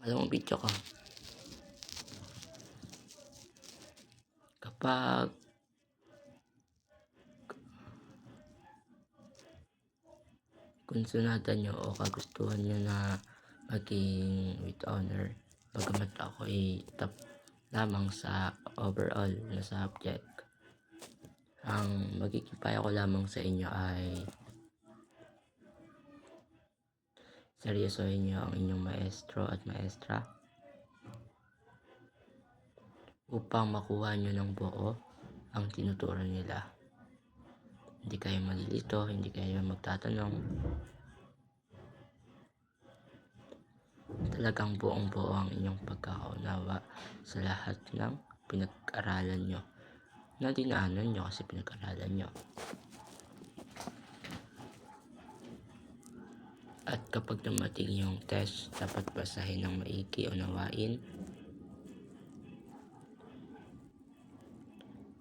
Alam mo, video ko, kapag konsunada nyo o kagustuhan nyo na maging with honor, bagamat ako ay top lamang sa overall na subject, ang magiging payo ko lamang sa inyo ay seryosohin nyo ang inyong maestro at maestra upang makuha nyo ng buo ang tinuturan nila. Hindi kayo malilito, hindi kayo magtatanong. Talagang buong buo ang inyong pagkakaunawa sa lahat ng pinag-aralan nyo na dinaanan nyo kasi pinag-aralan nyo. At kapag dumating yung test, dapat basahin ng maigi, unawain.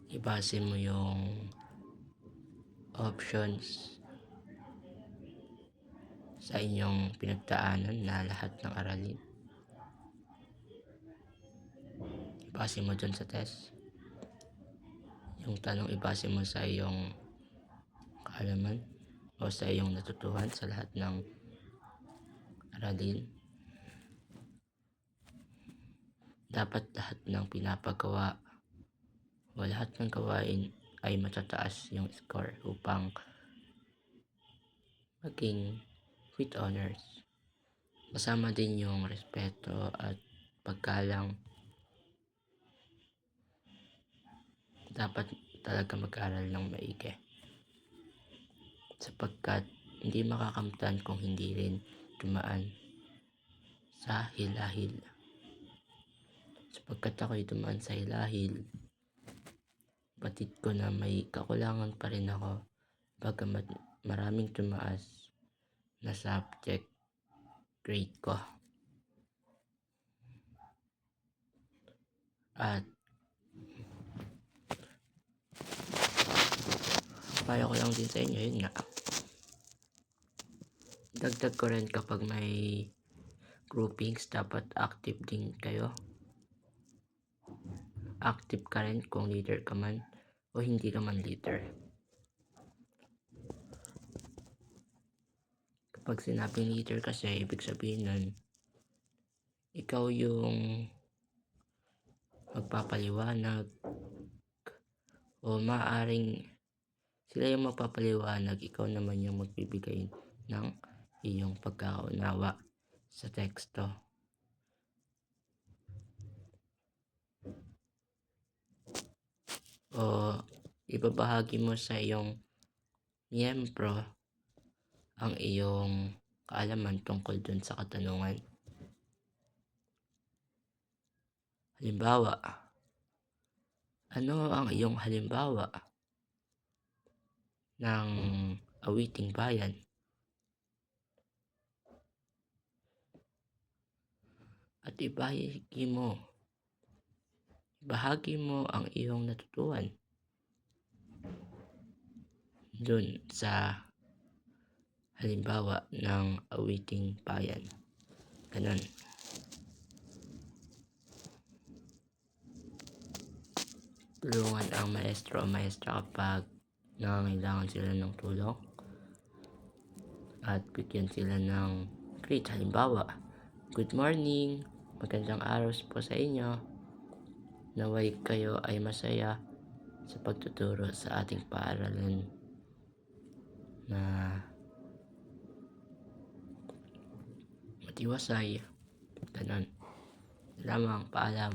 Ibase mo yung options sa inyong pinagdaanan na lahat ng aralin. Ibase mo dun sa test. Yung tanong ibase mo sa iyong kaalaman o sa iyong natutuhan sa lahat ng aralin. Dapat lahat ng pinapagawa o lahat ng gawain ay matataas yung score upang maging with honors. Kasama din yung respeto at paggalang. Dapat talaga mag-aral ng maigi sapagkat hindi makakamtan kung hindi rin dumaan sa hilahil. Sapagkat ako'y dumaan sa hilahil, batid ko na may kakulangan pa rin ako bagamat maraming tumaas na subject grade ko. At payo ko lang din sa inyo, yun nga, dagdag ko rin kapag may groupings, dapat active din kayo. Active ka rin kung leader ka man o hindi ka man leader. Kapag sinabing leader kasi, ibig sabihin nun, ikaw yung magpapaliwanag o maaaring sila yung magpapaliwanag, ikaw naman yung magbibigay ng iyong pagkaunawa sa teksto. O ibabahagi mo sa iyong miyembro ang iyong kaalaman tungkol dun sa katanungan. Halimbawa, ano ang iyong halimbawa ng awiting bayan? At ibahagi mo ang iyong natutuhan dun sa halimbawa ng awiting bayan. Ganun. Tulungan ang maestro o maestra kapag nangangailangan sila ng tulong at bigyan sila ng great. Halimbawa, good morning, magandang araw po sa inyo. Naway kayo ay masaya sa pagtuturo sa ating paaralan na matiwasay. Ganun. Lamang, paalam.